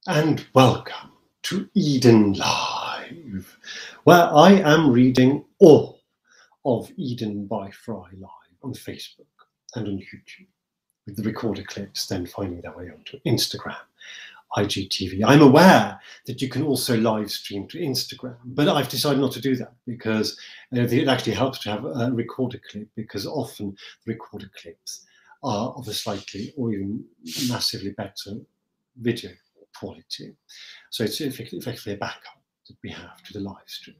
and welcome to Eden Live, where I am reading all of Eden by Fry live on Facebook and on YouTube, with the recorder clips then finding their way onto Instagram, IGTV. I'm aware that you can also live stream to Instagram, but I've decided not to do that because it actually helps to have a recorder clip, because often the recorder clips are of a slightly or even massively better video quality. So it's effectively a backup that we have to the live stream.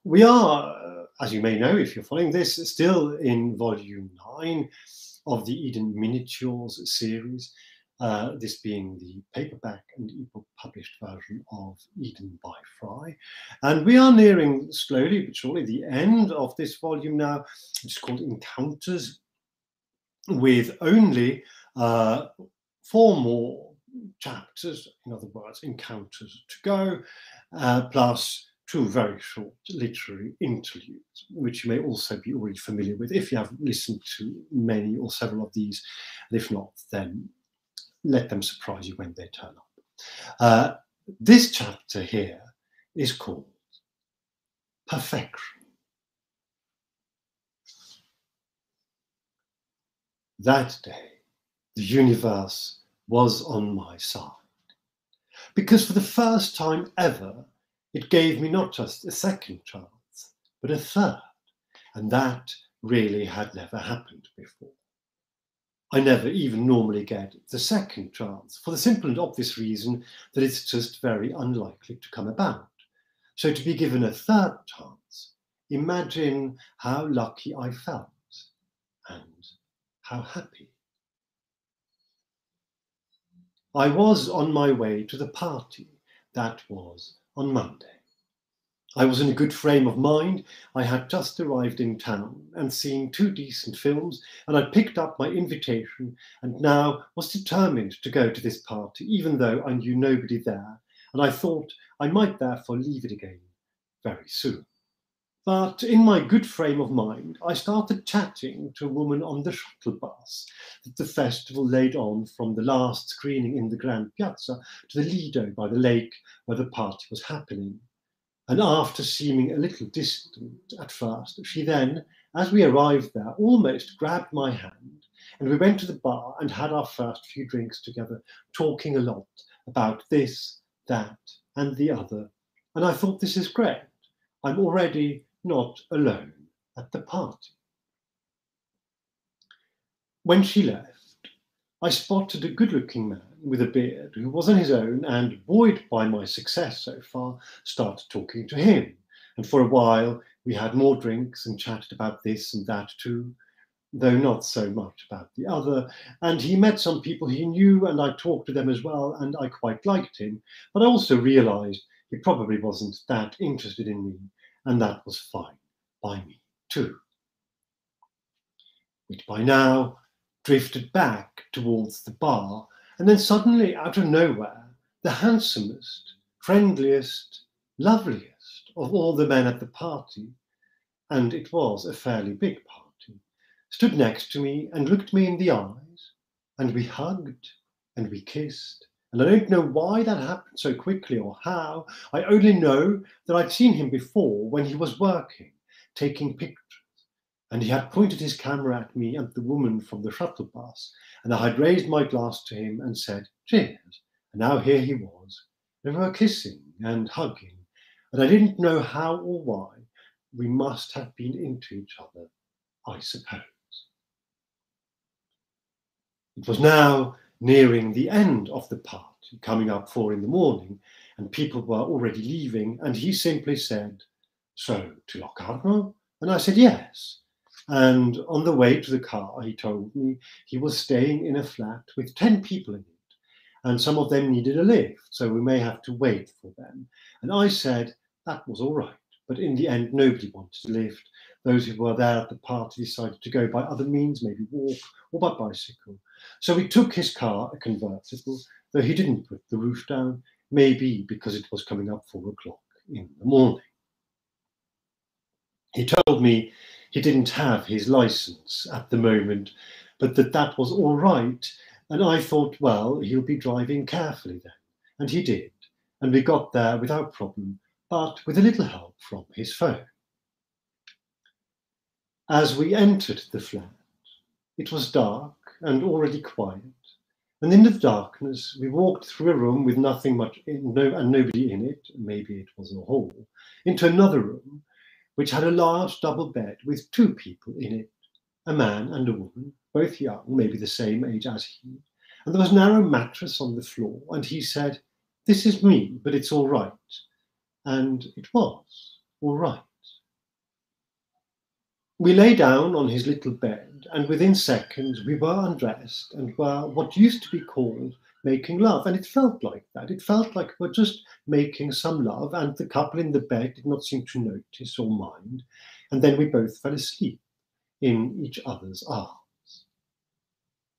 We are, as you may know if you're following this, still in volume 9 of the Eden Miniatures series, this being the paperback and ebook published version of Eden by Fry. And we are nearing slowly but surely the end of this volume now. It's called Encounters, with only 4 more chapters, in other words, encounters to go, plus 2 very short literary interludes, which you may also be already familiar with if you have listened to many or several of these. And if not, then let them surprise you when they turn up. This chapter here is called Perfection. That day, the universe was on my side, because for the first time ever, it gave me not just a second chance, but a third, and that really had never happened before. I never even normally get the second chance, for the simple and obvious reason that it's just very unlikely to come about. So to be given a third chance, imagine how lucky I felt, and how happy. I was on my way to the party. That was on Monday. I was in a good frame of mind. I had just arrived in town and seen 2 decent films, and I'd picked up my invitation and now was determined to go to this party, even though I knew nobody there, and I thought I might therefore leave it again very soon. But in my good frame of mind, I started chatting to a woman on the shuttle bus that the festival laid on from the last screening in the Grand Piazza to the Lido by the lake where the party was happening. And after seeming a little distant at first, she then, as we arrived there, almost grabbed my hand, and we went to the bar and had our first few drinks together, talking a lot about this, that, and the other. And I thought, this is great. I'm already not alone at the party. When she left, I spotted a good-looking man with a beard who was on his own and, buoyed by my success so far, started talking to him. And for a while we had more drinks and chatted about this and that too, though not so much about the other. And he met some people he knew, and I talked to them as well, and I quite liked him. But I also realized he probably wasn't that interested in me, and that was fine by me too. We'd by now drifted back towards the bar, and then suddenly, out of nowhere, the handsomest, friendliest, loveliest of all the men at the party, and it was a fairly big party, stood next to me and looked me in the eyes, and we hugged and we kissed. And I don't know why that happened so quickly or how. I only know that I'd seen him before when he was working, taking pictures, and he had pointed his camera at me and the woman from the shuttle bus, and I had raised my glass to him and said, cheers. And now here he was, and we were kissing and hugging, and I didn't know how or why. We must have been into each other, I suppose. It was now nearing the end of the party, coming up 4 in the morning, and people were already leaving, and he simply said, so to Locarno? And I said, yes. And on the way to the car, he told me he was staying in a flat with 10 people in it, and some of them needed a lift, so we may have to wait for them. And I said that was all right, but in the end, nobody wanted a lift. Those who were there at the party decided to go by other means, maybe walk or by bicycle. So we took his car, a convertible, though he didn't put the roof down, maybe because it was coming up 4 o'clock in the morning. He told me he didn't have his license at the moment, but that was all right. And I thought, well, he'll be driving carefully then. and he did, and we got there without problem, but with a little help from his phone. As we entered the flat, it was dark and already quiet, and in the darkness we walked through a room with nothing much and nobody in it, maybe it was a hall, into another room, which had a large double bed with two people in it, a man and a woman, both young, maybe the same age as he, and there was a narrow mattress on the floor, and he said, "This is me, but it's all right." And it was all right. We lay down on his little bed, and within seconds we were undressed and were what used to be called making love. And it felt like that. It felt like we were just making some love, and the couple in the bed did not seem to notice or mind. And then we both fell asleep in each other's arms.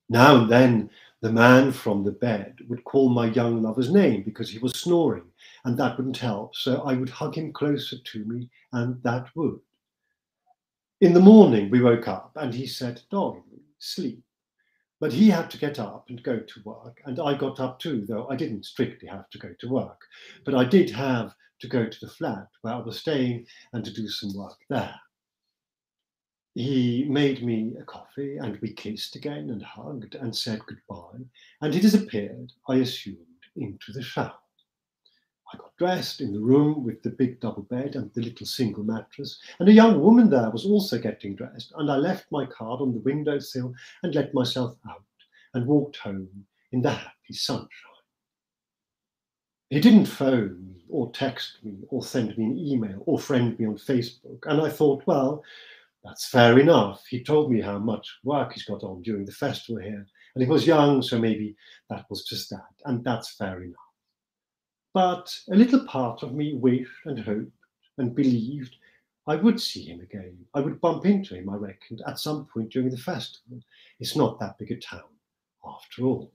Now and then the man from the bed would call my young lover's name because he was snoring, and that wouldn't help, so I would hug him closer to me, and that would. In the morning we woke up and he said, "Darling, sleep." But he had to get up and go to work, and I got up too, though I didn't strictly have to go to work. But I did have to go to the flat where I was staying and to do some work there. He made me a coffee, and we kissed again and hugged and said goodbye, and he disappeared, I assumed, into the shower. I got dressed in the room with the big double bed and the little single mattress, and a young woman there was also getting dressed, and I left my card on the windowsill and let myself out and walked home in the happy sunshine. He didn't phone me or text me or send me an email or friend me on Facebook, and I thought, well, that's fair enough. He told me how much work he's got on during the festival here, and he was young, so maybe that was just that, and that's fair enough. But a little part of me wished and hoped and believed I would see him again. I would bump into him, I reckoned, at some point during the festival. It's not that big a town, after all.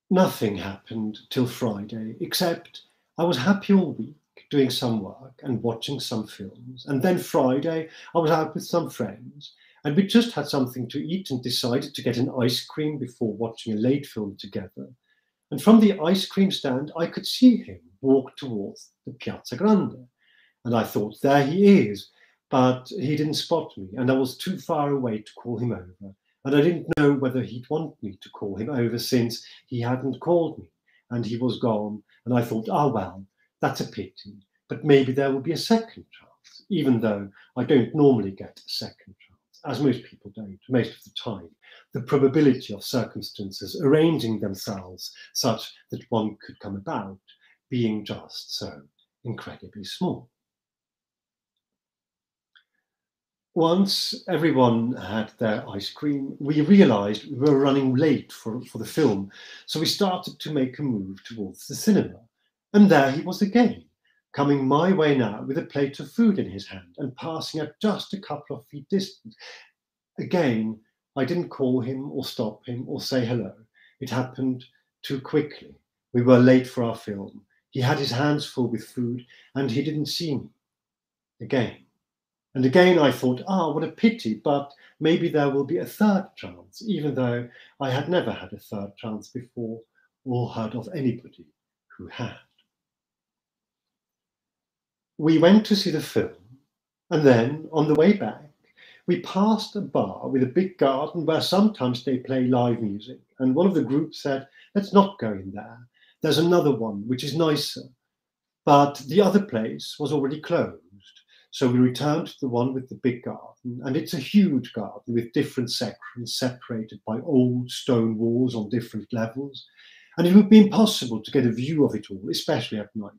Nothing happened till Friday, except I was happy all week, doing some work and watching some films. And then Friday, I was out with some friends, and we just had something to eat and decided to get an ice cream before watching a late film together. And from the ice cream stand, I could see him walk towards the Piazza Grande. And I thought, there he is. But he didn't spot me, and I was too far away to call him over. And I didn't know whether he'd want me to call him over since he hadn't called me, and he was gone. And I thought, ah, well, that's a pity. But maybe there will be a second chance, even though I don't normally get a second chance, as most people don't, most of the time. The probability of circumstances arranging themselves such that one could come about being just so incredibly small. Once everyone had their ice cream, we realized we were running late for the film, so we started to make a move towards the cinema. And there he was again, coming my way now with a plate of food in his hand and passing at just a couple of feet distance. Again, I didn't call him or stop him or say hello. It happened too quickly. We were late for our film. He had his hands full with food, and he didn't see me. Again. And again I thought, what a pity, but maybe there will be a third chance, even though I had never had a third chance before or heard of anybody who had. We went to see the film, and then, on the way back, we passed a bar with a big garden where sometimes they play live music, and one of the group said, "Let's not go in there. There's another one which is nicer." But the other place was already closed. So we returned to the one with the big garden, and it's a huge garden with different sections separated by old stone walls on different levels. And it would be impossible to get a view of it all, especially at night,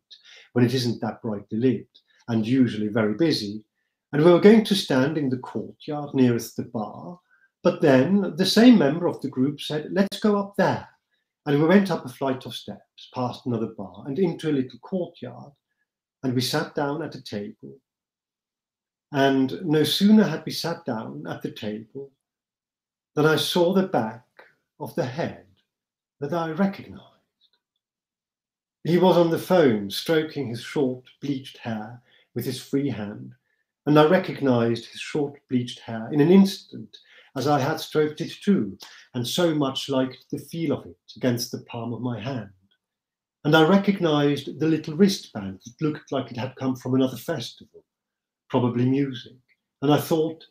when it isn't that brightly lit and usually very busy. And we were going to stand in the courtyard nearest the bar, but then the same member of the group said, "Let's go up there." And we went up a flight of steps, past another bar, and into a little courtyard, and we sat down at a table. And no sooner had we sat down at the table than I saw the back of the head that I recognized. He was on the phone, stroking his short, bleached hair with his free hand, and I recognized his short, bleached hair in an instant as I had stroked it too, and so much liked the feel of it against the palm of my hand. And I recognized the little wristband that looked like it had come from another festival, probably music. And I thought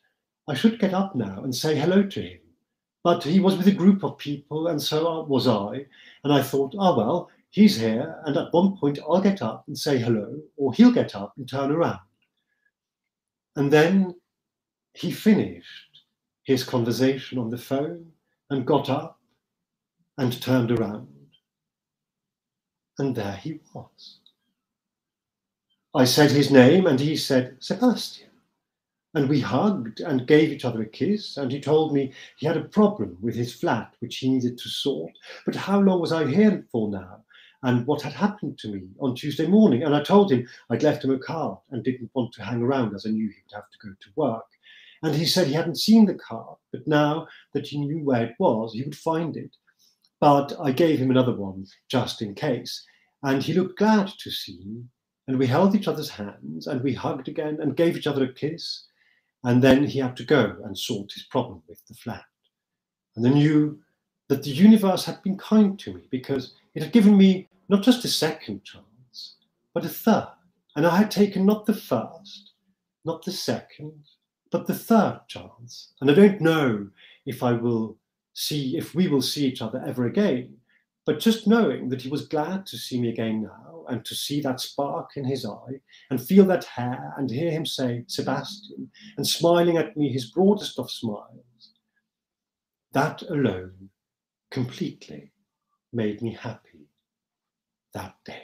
I should get up now and say hello to him. But he was with a group of people, and so was I. And I thought, oh well, he's here, and at one point I'll get up and say hello, or he'll get up and turn around. And then he finished his conversation on the phone and got up and turned around. And there he was. I said his name, and he said, Sebastian. And we hugged and gave each other a kiss, and he told me he had a problem with his flat, which he needed to sort. But how long was I here for now? And what had happened to me on Tuesday morning? And I told him I'd left him a card and didn't want to hang around, as I knew he would have to go to work. And he said he hadn't seen the card, but now that he knew where it was, he would find it. But I gave him another one, just in case. And he looked glad to see me. And we held each other's hands, and we hugged again and gave each other a kiss. And then he had to go and sort his problem with the flat. And I knew that the universe had been kind to me, because it had given me not just a second chance, but a third. And I had taken not the first, not the second, but the third chance. And I don't know if we will see each other ever again, but just knowing that he was glad to see me again now, and to see that spark in his eye, and feel that hair, and hear him say, Sebastian, and smiling at me his broadest of smiles, that alone completely made me happy that day.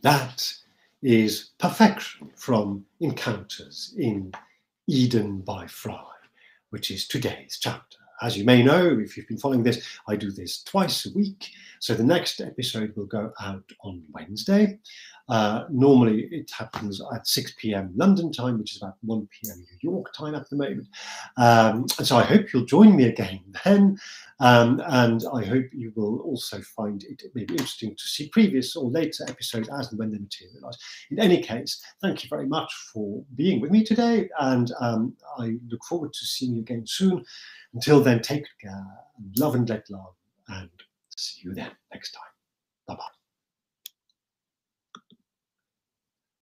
That is Perfection from Encounters in Eden by Fry, which is today's chapter. As you may know, if you've been following this, I do this twice a week. So the next episode will go out on Wednesday. Normally it happens at 6 p.m. London time, which is about 1 p.m. New York time at the moment. And so I hope you'll join me again then. And I hope you will also find it maybe interesting to see previous or later episodes as and when they materialize. In any case, thank you very much for being with me today. And I look forward to seeing you again soon. Until then, take care, and love and let love, and see you then next time. Bye-bye.